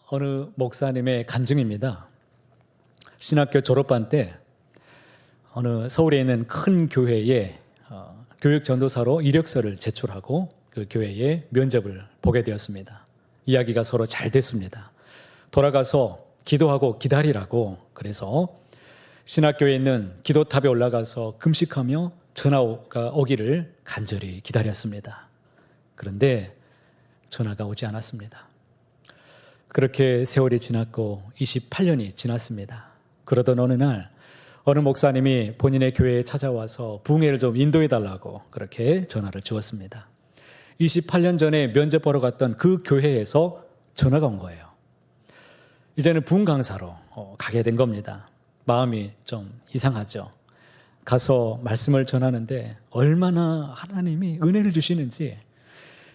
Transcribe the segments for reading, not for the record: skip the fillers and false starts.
어느 목사님의 간증입니다. 신학교 졸업반 때 어느 서울에 있는 큰 교회에 교육 전도사로 이력서를 제출하고 그 교회에 면접을 보게 되었습니다. 이야기가 서로 잘 됐습니다. 돌아가서 기도하고 기다리라고, 그래서 신학교에 있는 기도탑에 올라가서 금식하며 전화가 오기를 간절히 기다렸습니다. 그런데 전화가 오지 않았습니다. 그렇게 세월이 지났고 28년이 지났습니다. 그러던 어느 날 어느 목사님이 본인의 교회에 찾아와서 부흥회를 좀 인도해 달라고 그렇게 전화를 주었습니다. 28년 전에 면접 보러 갔던 그 교회에서 전화가 온 거예요. 이제는 부흥 강사로 가게 된 겁니다. 마음이 좀 이상하죠. 가서 말씀을 전하는데 얼마나 하나님이 은혜를 주시는지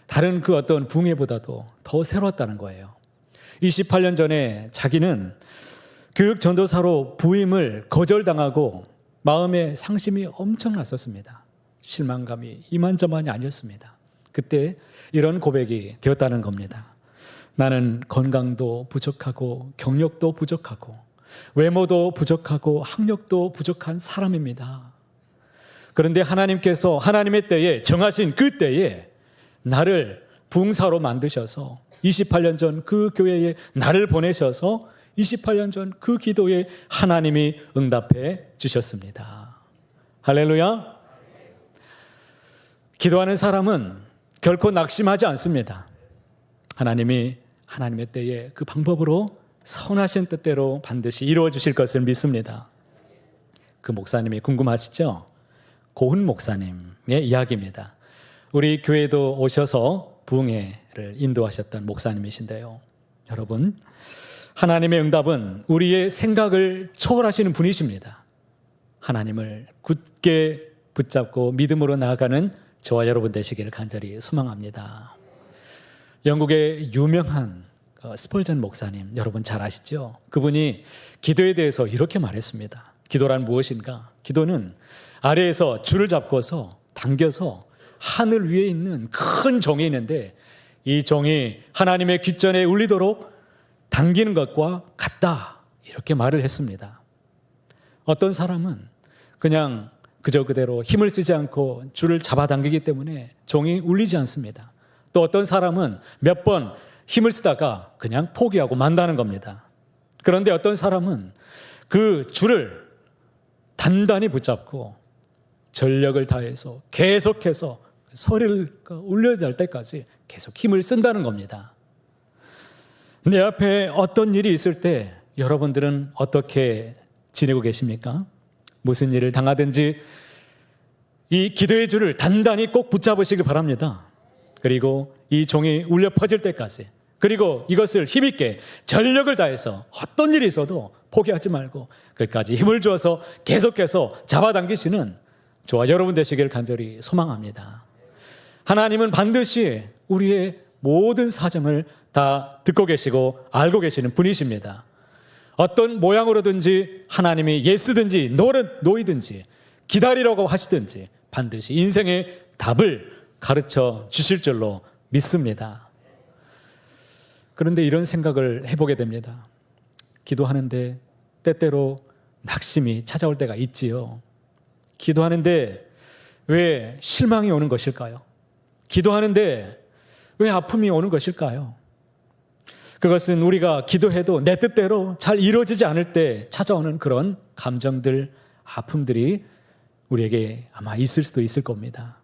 다른 그 어떤 부흥회보다도 더 새로웠다는 거예요. 28년 전에 자기는 교육 전도사로 부임을 거절당하고 마음의 상심이 엄청났었습니다. 실망감이 이만저만이 아니었습니다. 그때 이런 고백이 되었다는 겁니다. 나는 건강도 부족하고 경력도 부족하고 외모도 부족하고 학력도 부족한 사람입니다. 그런데 하나님께서 하나님의 때에 정하신 그 때에 나를 부흥사로 만드셔서 28년 전 그 교회에 나를 보내셔서 28년 전 그 기도에 하나님이 응답해 주셨습니다. 할렐루야. 기도하는 사람은 결코 낙심하지 않습니다. 하나님이 하나님의 때에 그 방법으로 선하신 뜻대로 반드시 이루어 주실 것을 믿습니다. 그 목사님이 궁금하시죠? 고훈 목사님의 이야기입니다. 우리 교회도 오셔서 부흥회를 인도하셨던 목사님이신데요. 여러분, 하나님의 응답은 우리의 생각을 초월하시는 분이십니다. 하나님을 굳게 붙잡고 믿음으로 나아가는 저와 여러분 되시기를 간절히 소망합니다. 영국의 유명한 스펄전 목사님, 여러분 잘 아시죠? 그분이 기도에 대해서 이렇게 말했습니다. 기도란 무엇인가? 기도는 아래에서 줄을 잡고서 당겨서 하늘 위에 있는 큰 종이 있는데 이 종이 하나님의 귓전에 울리도록 당기는 것과 같다, 이렇게 말을 했습니다. 어떤 사람은 그냥 그저 그대로 힘을 쓰지 않고 줄을 잡아당기기 때문에 종이 울리지 않습니다. 또 어떤 사람은 몇 번 힘을 쓰다가 그냥 포기하고 만다는 겁니다. 그런데 어떤 사람은 그 줄을 단단히 붙잡고 전력을 다해서 계속해서 소리를 울려야 될 때까지 계속 힘을 쓴다는 겁니다. 내 앞에 어떤 일이 있을 때 여러분들은 어떻게 지내고 계십니까? 무슨 일을 당하든지 이 기도의 줄을 단단히 꼭 붙잡으시길 바랍니다. 그리고 이 종이 울려 퍼질 때까지, 그리고 이것을 힘있게 전력을 다해서 어떤 일이 있어도 포기하지 말고 끝까지 힘을 주어서 계속해서 잡아당기시는 저와 여러분 되시길 간절히 소망합니다. 하나님은 반드시 우리의 모든 사정을 다 듣고 계시고 알고 계시는 분이십니다. 어떤 모양으로든지 하나님이 예쓰든지 노이든지 기다리라고 하시든지 반드시 인생의 답을 가르쳐 주실 줄로 믿습니다. 그런데 이런 생각을 해보게 됩니다. 기도하는데 때때로 낙심이 찾아올 때가 있지요. 기도하는데 왜 실망이 오는 것일까요? 기도하는데 왜 아픔이 오는 것일까요? 그것은 우리가 기도해도 내 뜻대로 잘 이루어지지 않을 때 찾아오는 그런 감정들, 아픔들이 우리에게 아마 있을 수도 있을 겁니다.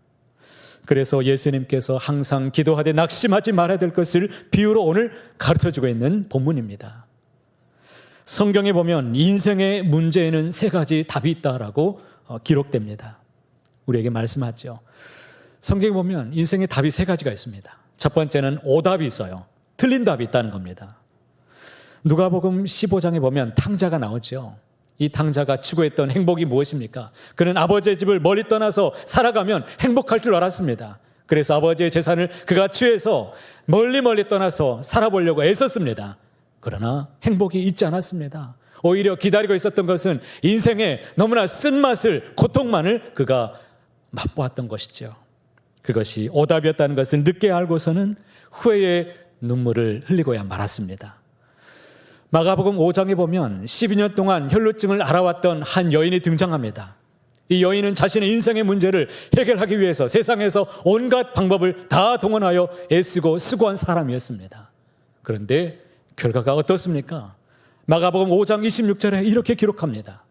그래서 예수님께서 항상 기도하되 낙심하지 말아야 될 것을 비유로 오늘 가르쳐주고 있는 본문입니다. 성경에 보면 인생의 문제에는 세 가지 답이 있다라고 기록됩니다. 우리에게 말씀하죠. 성경에 보면 인생의 답이 세 가지가 있습니다. 첫 번째는 오답이 있어요. 틀린 답이 있다는 겁니다. 누가복음 15장에 보면 탕자가 나오죠. 이 탕자가 추구했던 행복이 무엇입니까? 그는 아버지의 집을 멀리 떠나서 살아가면 행복할 줄 알았습니다. 그래서 아버지의 재산을 그가 취해서 멀리 떠나서 살아보려고 애썼습니다. 그러나 행복이 있지 않았습니다. 오히려 기다리고 있었던 것은 인생의 너무나 쓴맛을, 고통만을 그가 맛보았던 것이죠. 그것이 오답이었다는 것을 늦게 알고서는 후회의 눈물을 흘리고야 말았습니다. 마가복음 5장에 보면 12년 동안 혈루증을 앓아왔던 한 여인이 등장합니다. 이 여인은 자신의 인생의 문제를 해결하기 위해서 세상에서 온갖 방법을 다 동원하여 애쓰고 수고한 사람이었습니다. 그런데 결과가 어떻습니까? 마가복음 5장 26절에 이렇게 기록합니다.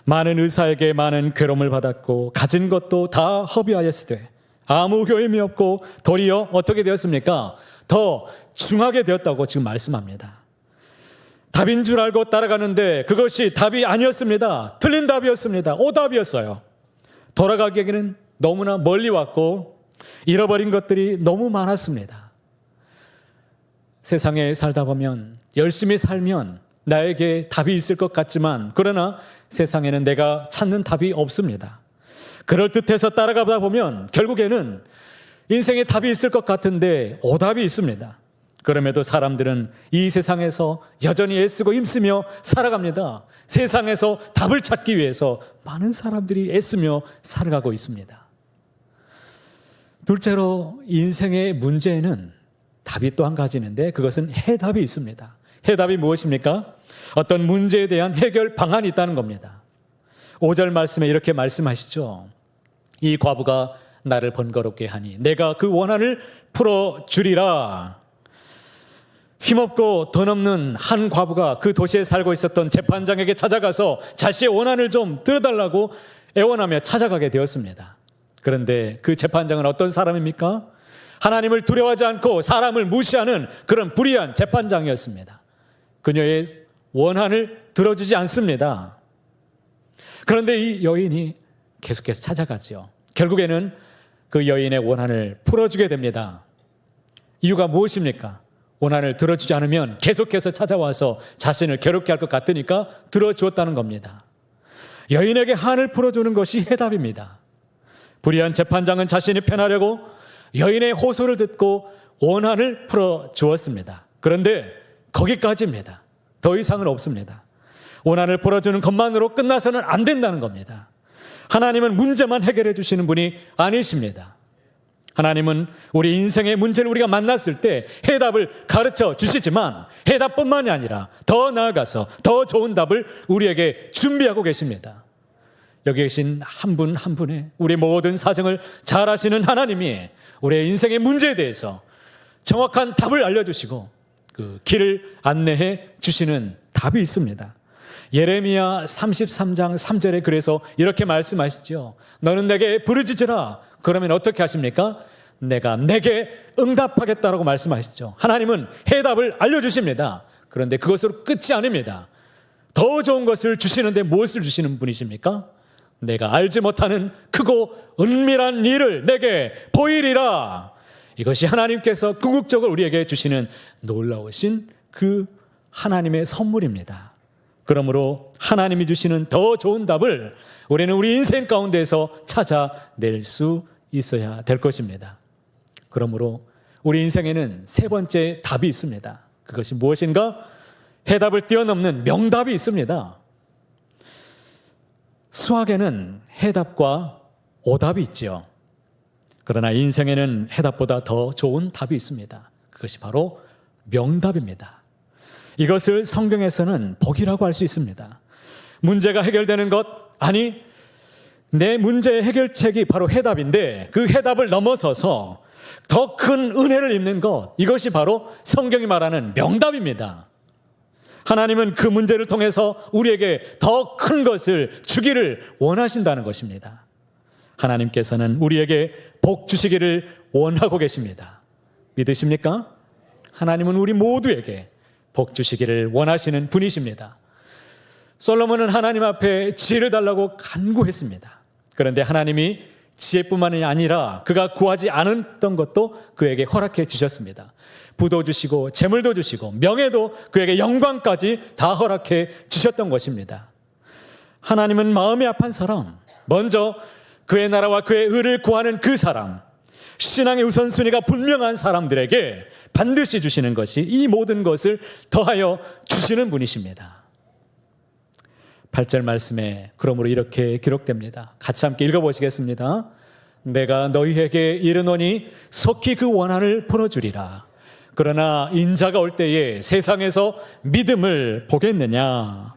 많은 의사에게 많은 괴로움을 받았고 가진 것도 다 허비하였으되 아무 효임이 없고 도리어 어떻게 되었습니까? 더 중하게 되었다고 지금 말씀합니다. 답인 줄 알고 따라가는데 그것이 답이 아니었습니다. 틀린 답이었습니다. 오답이었어요. 돌아가기에는 너무나 멀리 왔고 잃어버린 것들이 너무 많았습니다. 세상에 살다 보면 열심히 살면 나에게 답이 있을 것 같지만 그러나 세상에는 내가 찾는 답이 없습니다. 그럴듯해서 따라가다 보면 결국에는 인생에 답이 있을 것 같은데 오답이 있습니다. 그럼에도 사람들은 이 세상에서 여전히 애쓰고 힘쓰며 살아갑니다. 세상에서 답을 찾기 위해서 많은 사람들이 애쓰며 살아가고 있습니다. 둘째로 인생의 문제에는 답이 또 한 가지 있는데 그것은 해답이 있습니다. 해답이 무엇입니까? 어떤 문제에 대한 해결 방안이 있다는 겁니다. 5절 말씀에 이렇게 말씀하시죠. 이 과부가 나를 번거롭게 하니 내가 그 원한을 풀어주리라. 힘없고 돈 없는 한 과부가 그 도시에 살고 있었던 재판장에게 찾아가서 자신의 원한을 좀 들어달라고 애원하며 찾아가게 되었습니다. 그런데 그 재판장은 어떤 사람입니까? 하나님을 두려워하지 않고 사람을 무시하는 그런 불의한 재판장이었습니다. 그녀의 원한을 들어주지 않습니다. 그런데 이 여인이 계속해서 찾아가지요. 결국에는 그 여인의 원한을 풀어주게 됩니다. 이유가 무엇입니까? 원한을 들어주지 않으면 계속해서 찾아와서 자신을 괴롭게 할 것 같으니까 들어주었다는 겁니다. 여인에게 한을 풀어주는 것이 해답입니다. 불의한 재판장은 자신이 편하려고 여인의 호소를 듣고 원한을 풀어주었습니다. 그런데 거기까지입니다. 더 이상은 없습니다. 원한을 풀어주는 것만으로 끝나서는 안 된다는 겁니다. 하나님은 문제만 해결해 주시는 분이 아니십니다. 하나님은 우리 인생의 문제를 우리가 만났을 때 해답을 가르쳐 주시지만 해답뿐만이 아니라 더 나아가서 더 좋은 답을 우리에게 준비하고 계십니다. 여기 계신 한 분 한 분의 우리 모든 사정을 잘 아시는 하나님이 우리의 인생의 문제에 대해서 정확한 답을 알려주시고 그 길을 안내해 주시는 답이 있습니다. 예레미야 33장 3절에 그래서 이렇게 말씀하시죠. 너는 내게 부르짖으라. 그러면 어떻게 하십니까? 내가 내게 응답하겠다라고 말씀하시죠. 하나님은 해답을 알려주십니다. 그런데 그것으로 끝이 아닙니다. 더 좋은 것을 주시는데 무엇을 주시는 분이십니까? 내가 알지 못하는 크고 은밀한 일을 내게 보이리라. 이것이 하나님께서 궁극적으로 우리에게 주시는 놀라우신 그 하나님의 선물입니다. 그러므로 하나님이 주시는 더 좋은 답을 우리는 우리 인생 가운데서 찾아낼 수 있어야 될 것입니다. 그러므로 우리 인생에는 세 번째 답이 있습니다. 그것이 무엇인가? 해답을 뛰어넘는 명답이 있습니다. 수학에는 해답과 오답이 있죠. 그러나 인생에는 해답보다 더 좋은 답이 있습니다. 그것이 바로 명답입니다. 이것을 성경에서는 복이라고 할 수 있습니다. 문제가 해결되는 것, 아니 내 문제의 해결책이 바로 해답인데 그 해답을 넘어서서 더 큰 은혜를 입는 것, 이것이 바로 성경이 말하는 명답입니다. 하나님은 그 문제를 통해서 우리에게 더 큰 것을 주기를 원하신다는 것입니다. 하나님께서는 우리에게 복 주시기를 원하고 계십니다. 믿으십니까? 하나님은 우리 모두에게 복 주시기를 원하시는 분이십니다. 솔로몬은 하나님 앞에 지혜를 달라고 간구했습니다. 그런데 하나님이 지혜뿐만이 아니라 그가 구하지 않았던 것도 그에게 허락해 주셨습니다. 부도 주시고 재물도 주시고 명예도 그에게 영광까지 다 허락해 주셨던 것입니다. 하나님은 마음이 아픈 사람, 먼저 그의 나라와 그의 의를 구하는 그 사람, 신앙의 우선순위가 분명한 사람들에게 반드시 주시는 것이 이 모든 것을 더하여 주시는 분이십니다. 8절 말씀에 그러므로 이렇게 기록됩니다. 같이 함께 읽어보시겠습니다. 내가 너희에게 이르노니 속히 그 원한을 풀어주리라. 그러나 인자가 올 때에 세상에서 믿음을 보겠느냐?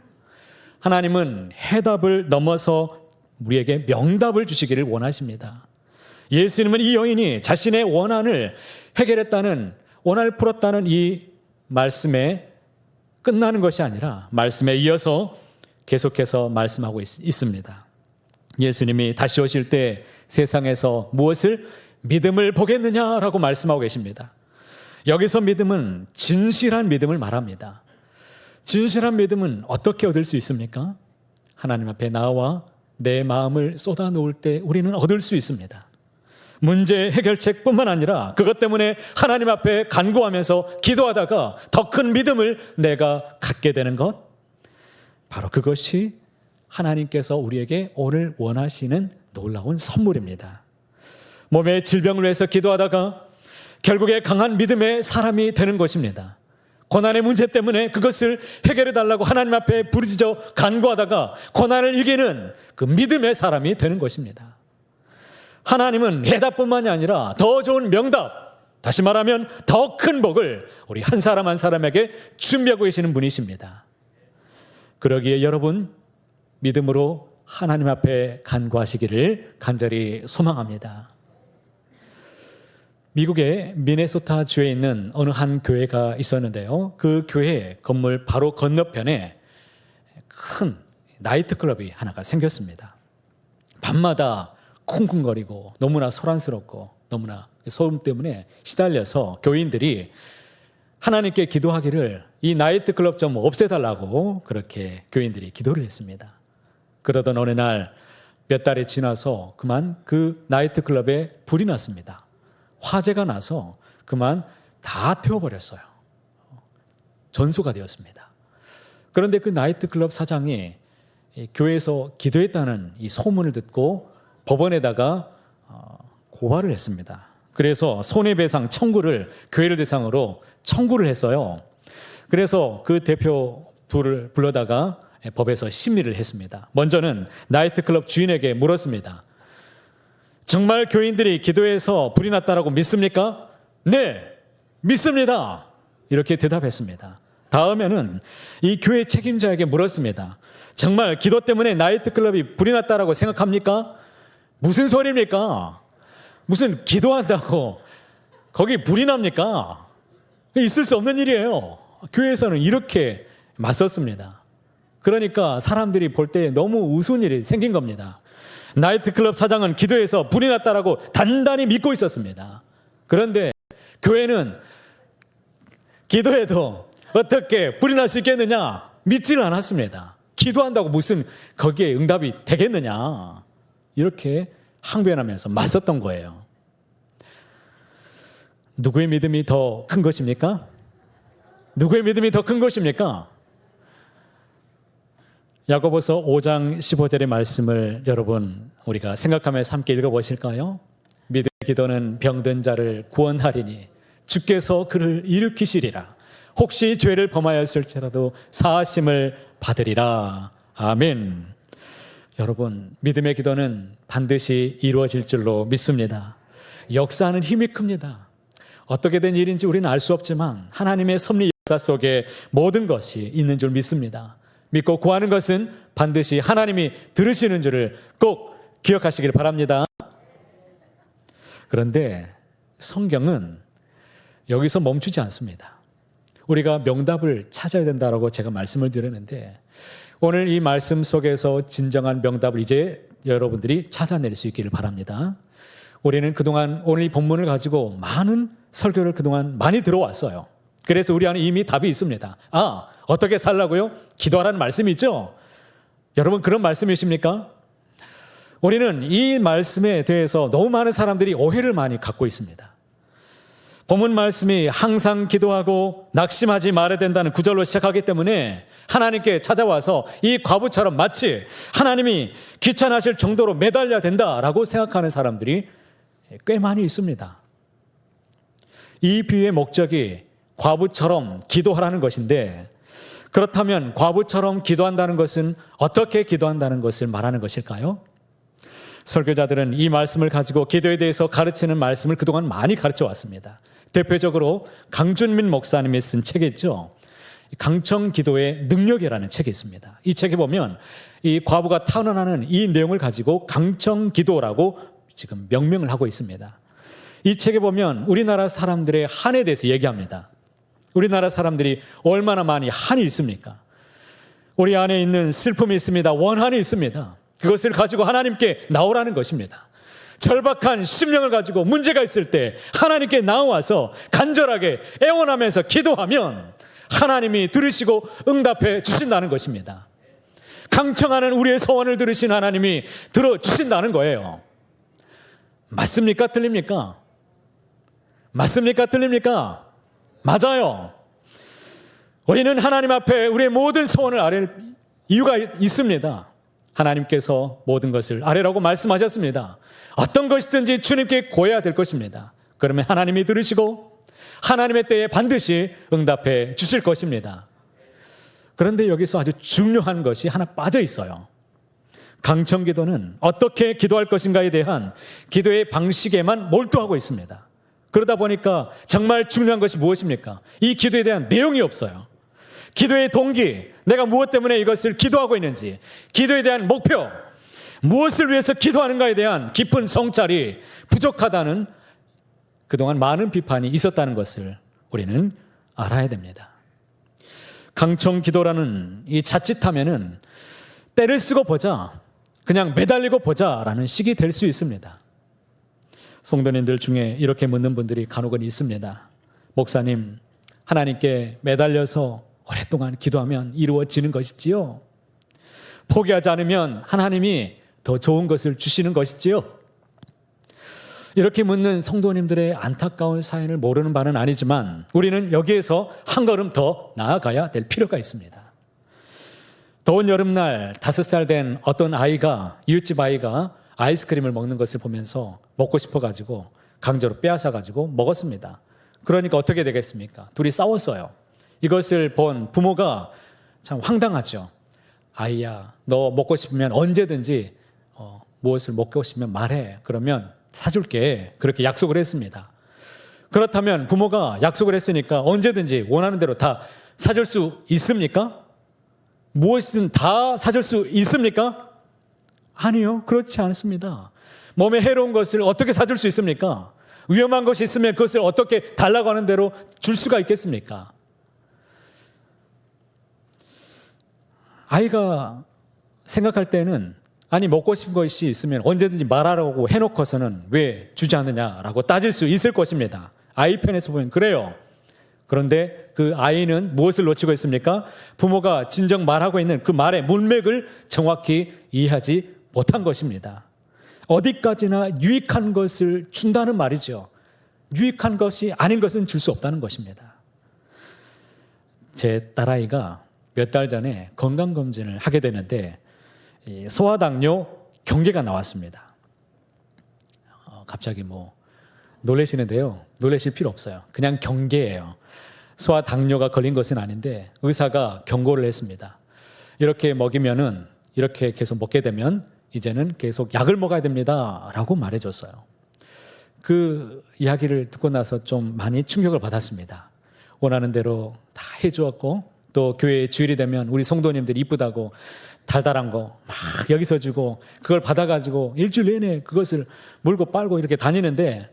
하나님은 해답을 넘어서 우리에게 명답을 주시기를 원하십니다. 예수님은 이 여인이 자신의 원한을 해결했다는, 원한을 풀었다는 이 말씀에 끝나는 것이 아니라 말씀에 이어서 계속해서 말씀하고 있습니다. 예수님이 다시 오실 때 세상에서 무엇을 믿음을 보겠느냐라고 말씀하고 계십니다. 여기서 믿음은 진실한 믿음을 말합니다. 진실한 믿음은 어떻게 얻을 수 있습니까? 하나님 앞에 나와 내 마음을 쏟아놓을 때 우리는 얻을 수 있습니다. 문제 해결책뿐만 아니라 그것 때문에 하나님 앞에 간구하면서 기도하다가 더 큰 믿음을 내가 갖게 되는 것, 바로 그것이 하나님께서 우리에게 오늘 원하시는 놀라운 선물입니다. 몸의 질병을 위해서 기도하다가 결국에 강한 믿음의 사람이 되는 것입니다. 고난의 문제 때문에 그것을 해결해 달라고 하나님 앞에 부르짖어 간구하다가 고난을 이기는 그 믿음의 사람이 되는 것입니다. 하나님은 해답뿐만이 아니라 더 좋은 명답, 다시 말하면 더 큰 복을 우리 한 사람 한 사람에게 준비하고 계시는 분이십니다. 그러기에 여러분 믿음으로 하나님 앞에 간구하시기를 간절히 소망합니다. 미국의 미네소타 주에 있는 어느 한 교회가 있었는데요. 그 교회 건물 바로 건너편에 큰 나이트클럽이 하나가 생겼습니다. 밤마다 쿵쿵거리고 너무나 소란스럽고 너무나 소음 때문에 시달려서 교인들이 하나님께 기도하기를 이 나이트클럽 좀 없애달라고 그렇게 교인들이 기도를 했습니다. 그러던 어느 날 몇 달이 지나서 그만 그 나이트클럽에 불이 났습니다. 화재가 나서 그만 다 태워버렸어요. 전소가 되었습니다. 그런데 그 나이트클럽 사장이 교회에서 기도했다는 이 소문을 듣고 법원에다가 고발을 했습니다. 그래서 손해배상 청구를 교회를 대상으로 청구를 했어요. 그래서 그 대표부를 불러다가 법에서 심리를 했습니다. 먼저는 나이트클럽 주인에게 물었습니다. 정말 교인들이 기도해서 불이 났다라고 믿습니까? 네, 믿습니다. 이렇게 대답했습니다. 다음에는 이 교회 책임자에게 물었습니다. 정말 기도 때문에 나이트클럽이 불이 났다라고 생각합니까? 무슨 소리입니까? 무슨 기도한다고 거기 불이 납니까? 있을 수 없는 일이에요. 교회에서는 이렇게 맞섰습니다. 그러니까 사람들이 볼 때 너무 우스운 일이 생긴 겁니다. 나이트클럽 사장은 기도해서 불이 났다라고 단단히 믿고 있었습니다. 그런데 교회는 기도해도 어떻게 불이 날 수 있겠느냐? 믿지는 않았습니다. 기도한다고 무슨 거기에 응답이 되겠느냐? 이렇게 항변하면서 맞섰던 거예요. 누구의 믿음이 더 큰 것입니까? 누구의 믿음이 더 큰 것입니까? 야고보서 5장 15절의 말씀을 여러분 우리가 생각하면서 함께 읽어보실까요? 믿음의 기도는 병든 자를 구원하리니 주께서 그를 일으키시리라. 혹시 죄를 범하였을지라도 사하심을 받으리라. 아멘. 여러분 믿음의 기도는 반드시 이루어질 줄로 믿습니다. 역사하는 힘이 큽니다. 어떻게 된 일인지 우리는 알 수 없지만 하나님의 섭리 역사 속에 모든 것이 있는 줄 믿습니다. 믿고 구하는 것은 반드시 하나님이 들으시는 줄을 꼭 기억하시길 바랍니다. 그런데 성경은 여기서 멈추지 않습니다. 우리가 명답을 찾아야 된다고 제가 말씀을 드렸는데 오늘 이 말씀 속에서 진정한 명답을 이제 여러분들이 찾아낼 수 있기를 바랍니다. 우리는 그동안 오늘 이 본문을 가지고 많은 설교를 그동안 많이 들어왔어요. 그래서 우리 안에 이미 답이 있습니다. 어떻게 살라고요? 기도하라는 말씀이 있죠? 여러분 그런 말씀이십니까? 우리는 이 말씀에 대해서 너무 많은 사람들이 오해를 많이 갖고 있습니다. 본문 말씀이 항상 기도하고 낙심하지 말아야 된다는 구절로 시작하기 때문에 하나님께 찾아와서 이 과부처럼 마치 하나님이 귀찮아하실 정도로 매달려야 된다라고 생각하는 사람들이 꽤 많이 있습니다. 이 비유의 목적이 과부처럼 기도하라는 것인데 그렇다면 과부처럼 기도한다는 것은 어떻게 기도한다는 것을 말하는 것일까요? 설교자들은 이 말씀을 가지고 기도에 대해서 가르치는 말씀을 그동안 많이 가르쳐 왔습니다. 대표적으로 강준민 목사님이 쓴 책이 있죠. 강청기도의 능력이라는 책이 있습니다. 이 책에 보면 이 과부가 탄원하는 이 내용을 가지고 강청기도라고 지금 명명을 하고 있습니다. 이 책에 보면 우리나라 사람들의 한에 대해서 얘기합니다. 우리나라 사람들이 얼마나 많이 한이 있습니까? 우리 안에 있는 슬픔이 있습니다. 원한이 있습니다. 그것을 가지고 하나님께 나오라는 것입니다. 절박한 심령을 가지고 문제가 있을 때 하나님께 나와서 간절하게 애원하면서 기도하면 하나님이 들으시고 응답해 주신다는 것입니다. 강청하는 우리의 소원을 들으신 하나님이 들어주신다는 거예요. 맞습니까? 틀립니까? 맞습니까? 틀립니까? 맞아요. 우리는 하나님 앞에 우리의 모든 소원을 아뢰 이유가 있습니다. 하나님께서 모든 것을 아뢰라고 말씀하셨습니다. 어떤 것이든지 주님께 고해야 될 것입니다. 그러면 하나님이 들으시고 하나님의 때에 반드시 응답해 주실 것입니다. 그런데 여기서 아주 중요한 것이 하나 빠져 있어요. 강청기도는 어떻게 기도할 것인가에 대한 기도의 방식에만 몰두하고 있습니다. 그러다 보니까 정말 중요한 것이 무엇입니까? 이 기도에 대한 내용이 없어요. 기도의 동기, 내가 무엇 때문에 이것을 기도하고 있는지, 기도에 대한 목표, 무엇을 위해서 기도하는가에 대한 깊은 성찰이 부족하다는 그동안 많은 비판이 있었다는 것을 우리는 알아야 됩니다. 강청기도라는 이 자칫하면은 때를 쓰고 보자, 그냥 매달리고 보자라는 식이 될 수 있습니다. 성도님들 중에 이렇게 묻는 분들이 간혹은 있습니다. 목사님, 하나님께 매달려서 오랫동안 기도하면 이루어지는 것이지요? 포기하지 않으면 하나님이 더 좋은 것을 주시는 것이지요? 이렇게 묻는 성도님들의 안타까운 사연을 모르는 바는 아니지만 우리는 여기에서 한 걸음 더 나아가야 될 필요가 있습니다. 더운 여름날 5살 된 어떤 아이가, 이웃집 아이가 아이스크림을 먹는 것을 보면서 먹고 싶어가지고 강제로 빼앗아가지고 먹었습니다. 그러니까 어떻게 되겠습니까? 둘이 싸웠어요. 이것을 본 부모가 참 황당하죠. 아이야, 너 먹고 싶으면 언제든지 무엇을 먹고 싶으면 말해. 그러면 사줄게. 그렇게 약속을 했습니다. 그렇다면 부모가 약속을 했으니까 언제든지 원하는 대로 다 사줄 수 있습니까? 무엇이든 다 사줄 수 있습니까? 아니요, 그렇지 않습니다. 몸에 해로운 것을 어떻게 사줄 수 있습니까? 위험한 것이 있으면 그것을 어떻게 달라고 하는 대로 줄 수가 있겠습니까? 아이가 생각할 때는 아니 먹고 싶은 것이 있으면 언제든지 말하라고 해놓고서는 왜 주지 않느냐라고 따질 수 있을 것입니다. 아이 편에서 보면 그래요. 그런데 그 아이는 무엇을 놓치고 있습니까? 부모가 진정 말하고 있는 그 말의 문맥을 정확히 이해하지 못한 것입니다. 어디까지나 유익한 것을 준다는 말이죠. 유익한 것이 아닌 것은 줄 수 없다는 것입니다. 제 딸아이가 몇 달 전에 건강검진을 하게 되는데 소아당뇨 경계가 나왔습니다. 갑자기 놀라시는데요. 놀라실 필요 없어요. 그냥 경계예요. 소아당뇨가 걸린 것은 아닌데 의사가 경고를 했습니다. 이렇게 먹이면은 이렇게 계속 먹게 되면 이제는 계속 약을 먹어야 됩니다. 라고 말해줬어요. 그 이야기를 듣고 나서 좀 많이 충격을 받았습니다. 원하는 대로 다 해주었고 또 교회에 주일이 되면 우리 성도님들이 이쁘다고 달달한 거 막 여기서 주고 그걸 받아가지고 일주일 내내 그것을 물고 빨고 이렇게 다니는데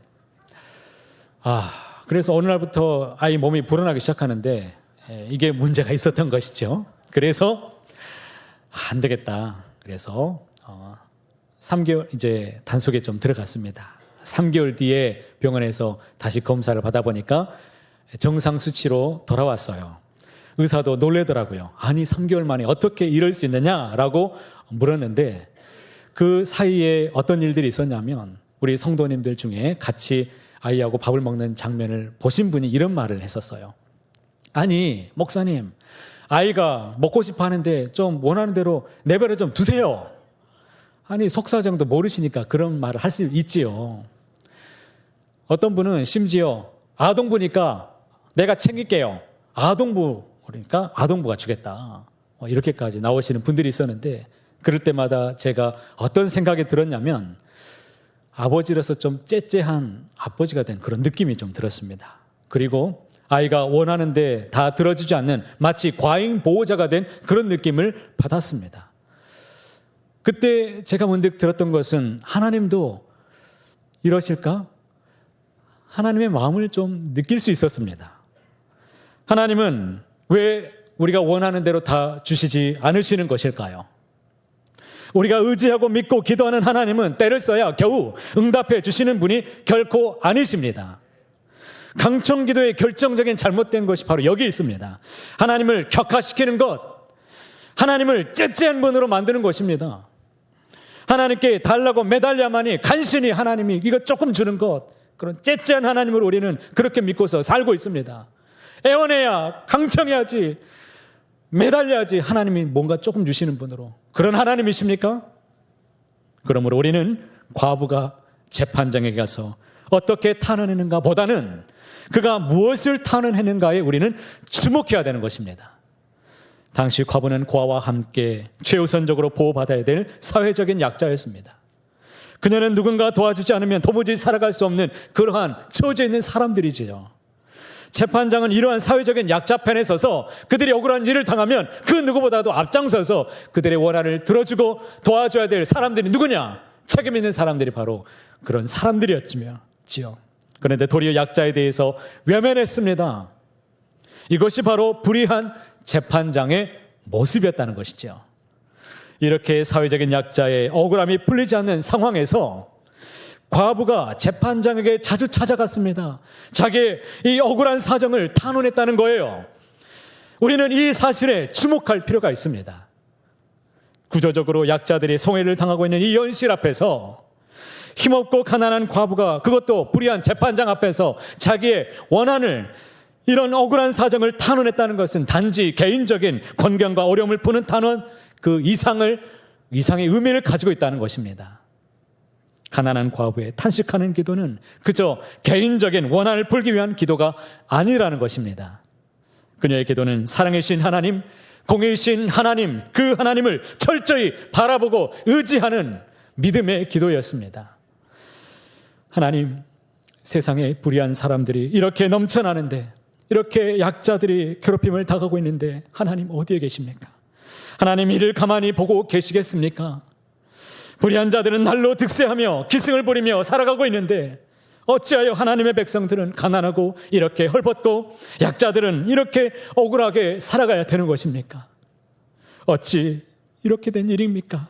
그래서 어느 날부터 아이 몸이 불어나기 시작하는데 이게 문제가 있었던 것이죠. 그래서 안 되겠다. 그래서 3개월 이제 단속에 좀 들어갔습니다. 3개월 뒤에 병원에서 다시 검사를 받아보니까 정상 수치로 돌아왔어요. 의사도 놀라더라고요. 아니 3개월 만에 어떻게 이럴 수 있느냐라고 물었는데 그 사이에 어떤 일들이 있었냐면 우리 성도님들 중에 같이 아이하고 밥을 먹는 장면을 보신 분이 이런 말을 했었어요. 아니 목사님, 아이가 먹고 싶어 하는데 좀 원하는 대로 내버려 좀 두세요. 아니 속사정도 모르시니까 그런 말을 할 수 있지요. 어떤 분은 심지어 아동부니까 내가 챙길게요. 아동부 그러니까 아동부가 주겠다. 이렇게까지 나오시는 분들이 있었는데 그럴 때마다 제가 어떤 생각이 들었냐면 아버지로서 좀 째째한 아버지가 된 그런 느낌이 좀 들었습니다. 그리고 아이가 원하는데 다 들어주지 않는 마치 과잉 보호자가 된 그런 느낌을 받았습니다. 그때 제가 문득 들었던 것은 하나님도 이러실까? 하나님의 마음을 좀 느낄 수 있었습니다. 하나님은 왜 우리가 원하는 대로 다 주시지 않으시는 것일까요? 우리가 의지하고 믿고 기도하는 하나님은 때를 써야 겨우 응답해 주시는 분이 결코 아니십니다. 강청기도의 결정적인 잘못된 것이 바로 여기 있습니다. 하나님을 격화시키는 것, 하나님을 째째한 분으로 만드는 것입니다. 하나님께 달라고 매달려야만이 간신히 하나님이 이거 조금 주는 것, 그런 째째한 하나님을 우리는 그렇게 믿고서 살고 있습니다. 애원해야, 강청해야지, 매달려야지 하나님이 뭔가 조금 주시는 분으로. 그런 하나님이십니까? 그러므로 우리는 과부가 재판장에 가서 어떻게 탄원했는가 보다는 그가 무엇을 탄원했는가에 우리는 주목해야 되는 것입니다. 당시 과부는 고아와 함께 최우선적으로 보호받아야 될 사회적인 약자였습니다. 그녀는 누군가 도와주지 않으면 도무지 살아갈 수 없는 그러한 처지에 있는 사람들이지요. 재판장은 이러한 사회적인 약자 편에 서서 그들이 억울한 일을 당하면 그 누구보다도 앞장서서 그들의 원한을 들어주고 도와줘야 될 사람들이 누구냐? 책임 있는 사람들이 바로 그런 사람들이었지요. 그런데 도리어 약자에 대해서 외면했습니다. 이것이 바로 불의한 재판장의 모습이었다는 것이죠. 이렇게 사회적인 약자의 억울함이 풀리지 않는 상황에서 과부가 재판장에게 자주 찾아갔습니다. 자기의 이 억울한 사정을 탄원했다는 거예요. 우리는 이 사실에 주목할 필요가 있습니다. 구조적으로 약자들이 송해를 당하고 있는 이 현실 앞에서 힘없고 가난한 과부가 그것도 불의한 재판장 앞에서 자기의 원한을, 이런 억울한 사정을 탄원했다는 것은 단지 개인적인 권경과 어려움을 푸는 탄원, 그 이상의 의미를 가지고 있다는 것입니다. 가난한 과부의 탄식하는 기도는 그저 개인적인 원한을 풀기 위한 기도가 아니라는 것입니다. 그녀의 기도는 사랑이신 하나님, 공의이신 하나님, 그 하나님을 철저히 바라보고 의지하는 믿음의 기도였습니다. 하나님, 세상에 불의한 사람들이 이렇게 넘쳐나는데, 이렇게 약자들이 괴롭힘을 당하고 있는데 하나님 어디에 계십니까? 하나님 이를 가만히 보고 계시겠습니까? 불의한 자들은 날로 득세하며 기승을 부리며 살아가고 있는데 어찌하여 하나님의 백성들은 가난하고 이렇게 헐벗고 약자들은 이렇게 억울하게 살아가야 되는 것입니까? 어찌 이렇게 된 일입니까?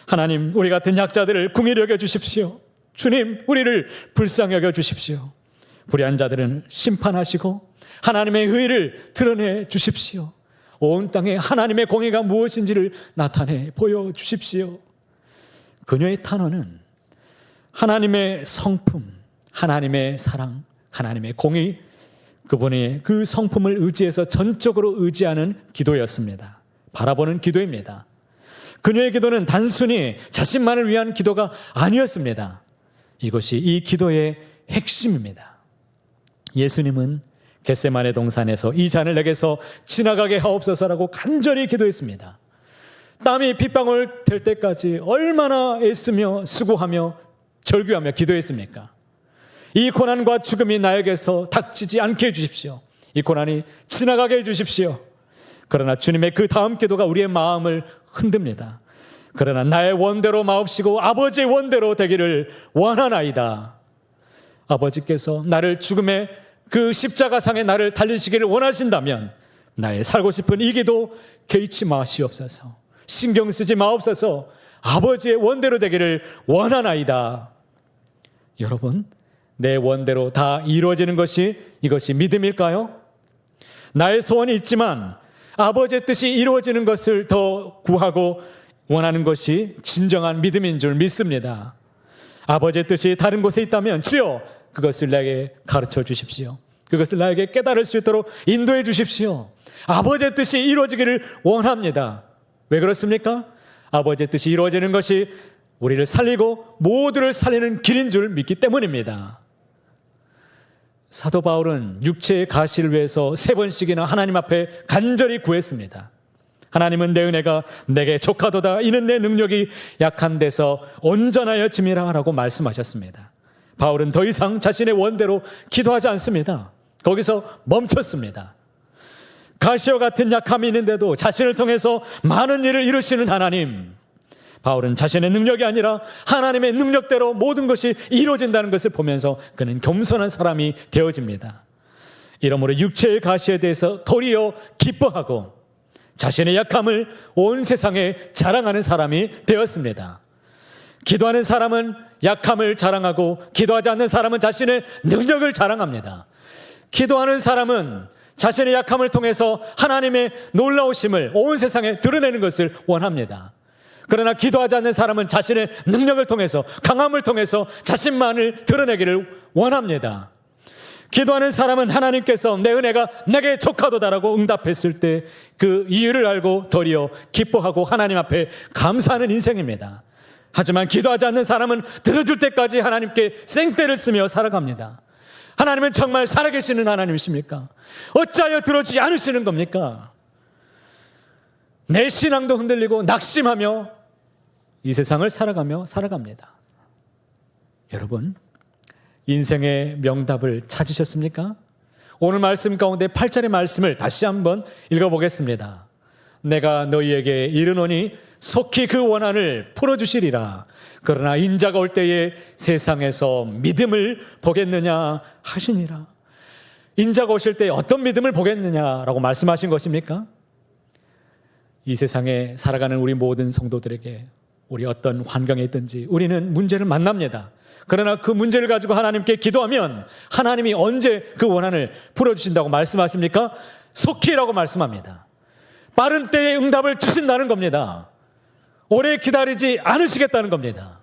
하나님, 우리 같은 약자들을 긍휼히 여겨 주십시오. 주님, 우리를 불쌍히 여겨 주십시오. 불의한 자들은 심판하시고 하나님의 의를 드러내 주십시오. 온 땅에 하나님의 공의가 무엇인지를 나타내 보여주십시오. 그녀의 탄원은 하나님의 성품, 하나님의 사랑, 하나님의 공의, 그분의 그 성품을 의지해서 전적으로 의지하는 기도였습니다. 바라보는 기도입니다. 그녀의 기도는 단순히 자신만을 위한 기도가 아니었습니다. 이것이 이 기도의 핵심입니다. 예수님은 겟세마네 동산에서 이 잔을 내게서 지나가게 하옵소서라고 간절히 기도했습니다. 땀이 핏방울 될 때까지 얼마나 애쓰며 수고하며 절규하며 기도했습니까? 이 고난과 죽음이 나에게서 닥치지 않게 해주십시오. 이 고난이 지나가게 해주십시오. 그러나 주님의 그 다음 기도가 우리의 마음을 흔듭니다. 그러나 나의 원대로 마옵시고 아버지의 원대로 되기를 원하나이다. 아버지께서 나를 죽음의 그 십자가상에 나를 달리시기를 원하신다면 나의 살고 싶은 이 기도 개의치 마시옵소서. 신경 쓰지 마옵소서. 아버지의 원대로 되기를 원하나이다. 여러분, 내 원대로 다 이루어지는 것이 이것이 믿음일까요? 나의 소원이 있지만 아버지의 뜻이 이루어지는 것을 더 구하고 원하는 것이 진정한 믿음인 줄 믿습니다. 아버지의 뜻이 다른 곳에 있다면 주여 그것을 나에게 가르쳐 주십시오. 그것을 나에게 깨달을 수 있도록 인도해 주십시오. 아버지의 뜻이 이루어지기를 원합니다. 왜 그렇습니까? 아버지의 뜻이 이루어지는 것이 우리를 살리고 모두를 살리는 길인 줄 믿기 때문입니다. 사도 바울은 육체의 가시를 위해서 3번씩이나 하나님 앞에 간절히 구했습니다. 하나님은 내 은혜가 내게 족하도다. 이는 내 능력이 약한 데서 온전하여 짐이라 라고 말씀하셨습니다. 바울은 더 이상 자신의 원대로 기도하지 않습니다. 거기서 멈췄습니다. 가시와 같은 약함이 있는데도 자신을 통해서 많은 일을 이루시는 하나님, 바울은 자신의 능력이 아니라 하나님의 능력대로 모든 것이 이루어진다는 것을 보면서 그는 겸손한 사람이 되어집니다. 이러므로 육체의 가시에 대해서 도리어 기뻐하고 자신의 약함을 온 세상에 자랑하는 사람이 되었습니다. 기도하는 사람은 약함을 자랑하고 기도하지 않는 사람은 자신의 능력을 자랑합니다. 기도하는 사람은 자신의 약함을 통해서 하나님의 놀라우심을 온 세상에 드러내는 것을 원합니다. 그러나 기도하지 않는 사람은 자신의 능력을 통해서, 강함을 통해서 자신만을 드러내기를 원합니다. 기도하는 사람은 하나님께서 내 은혜가 내게 족하도다라고 응답했을 때 그 이유를 알고 도리어 기뻐하고 하나님 앞에 감사하는 인생입니다. 하지만 기도하지 않는 사람은 들어줄 때까지 하나님께 생떼를 쓰며 살아갑니다. 하나님은 정말 살아계시는 하나님이십니까? 어찌하여 들어주지 않으시는 겁니까? 내 신앙도 흔들리고 낙심하며 이 세상을 살아갑니다. 여러분, 인생의 명답을 찾으셨습니까? 오늘 말씀 가운데 8절의 말씀을 다시 한번 읽어보겠습니다. 내가 너희에게 이르노니 속히 그 원한을 풀어주시리라. 그러나 인자가 올 때에 세상에서 믿음을 보겠느냐 하시니라. 인자가 오실 때 어떤 믿음을 보겠느냐라고 말씀하신 것입니까? 이 세상에 살아가는 우리 모든 성도들에게 우리 어떤 환경에 있든지 우리는 문제를 만납니다. 그러나 그 문제를 가지고 하나님께 기도하면 하나님이 언제 그 원한을 풀어주신다고 말씀하십니까? 속히라고 말씀합니다. 빠른 때에 응답을 주신다는 겁니다. 오래 기다리지 않으시겠다는 겁니다.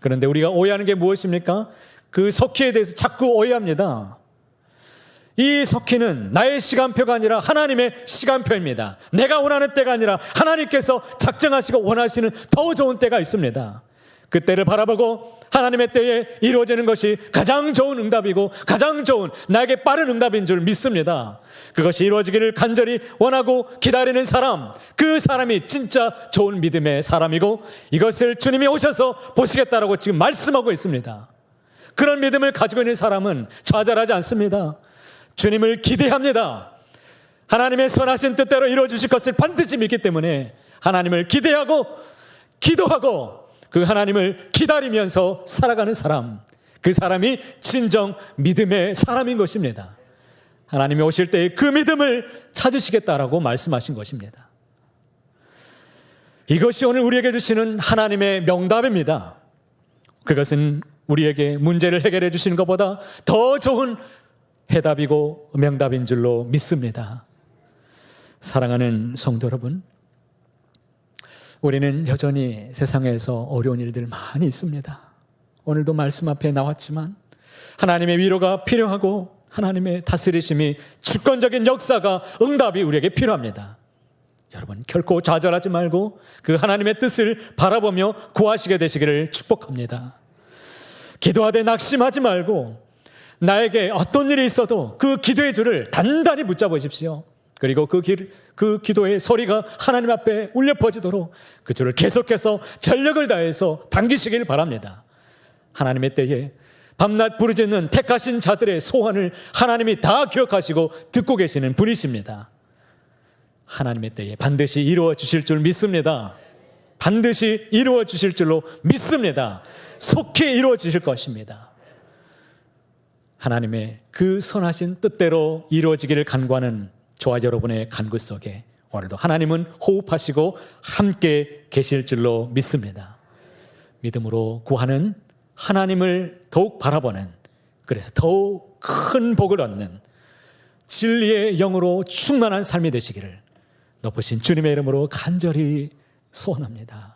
그런데 우리가 오해하는 게 무엇입니까? 그 속히에 대해서 자꾸 오해합니다. 이 속히는 나의 시간표가 아니라 하나님의 시간표입니다. 내가 원하는 때가 아니라 하나님께서 작정하시고 원하시는 더 좋은 때가 있습니다. 그 때를 바라보고 하나님의 때에 이루어지는 것이 가장 좋은 응답이고 가장 좋은 나에게 빠른 응답인 줄 믿습니다. 그것이 이루어지기를 간절히 원하고 기다리는 사람, 그 사람이 진짜 좋은 믿음의 사람이고 이것을 주님이 오셔서 보시겠다라고 지금 말씀하고 있습니다. 그런 믿음을 가지고 있는 사람은 좌절하지 않습니다. 주님을 기대합니다. 하나님의 선하신 뜻대로 이루어주실 것을 반드시 믿기 때문에 하나님을 기대하고 기도하고 그 하나님을 기다리면서 살아가는 사람, 그 사람이 진정 믿음의 사람인 것입니다. 하나님이 오실 때에 그 믿음을 찾으시겠다라고 말씀하신 것입니다. 이것이 오늘 우리에게 주시는 하나님의 명답입니다. 그것은 우리에게 문제를 해결해 주시는 것보다 더 좋은 해답이고 명답인 줄로 믿습니다. 사랑하는 성도 여러분, 우리는 여전히 세상에서 어려운 일들 많이 있습니다. 오늘도 말씀 앞에 나왔지만 하나님의 위로가 필요하고 하나님의 다스리심이 주권적인 역사가 응답이 우리에게 필요합니다. 여러분 결코 좌절하지 말고 그 하나님의 뜻을 바라보며 구하시게 되시기를 축복합니다. 기도하되 낙심하지 말고 나에게 어떤 일이 있어도 그 기도의 줄을 단단히 붙잡으십시오. 그리고 그 기도의 소리가 하나님 앞에 울려 퍼지도록 그 줄을 계속해서 전력을 다해서 당기시길 바랍니다. 하나님의 때에 밤낮 부르짖는 택하신 자들의 소원을 하나님이 다 기억하시고 듣고 계시는 분이십니다. 하나님의 때에 반드시 이루어 주실 줄 믿습니다. 반드시 이루어 주실 줄로 믿습니다. 속히 이루어 주실 것입니다. 하나님의 그 선하신 뜻대로 이루어지기를 간구하는 저와 여러분의 간구 속에 오늘도 하나님은 호흡하시고 함께 계실 줄로 믿습니다. 믿음으로 구하는 하나님을 더욱 바라보는, 그래서 더욱 큰 복을 얻는 진리의 영으로 충만한 삶이 되시기를 높으신 주님의 이름으로 간절히 소원합니다.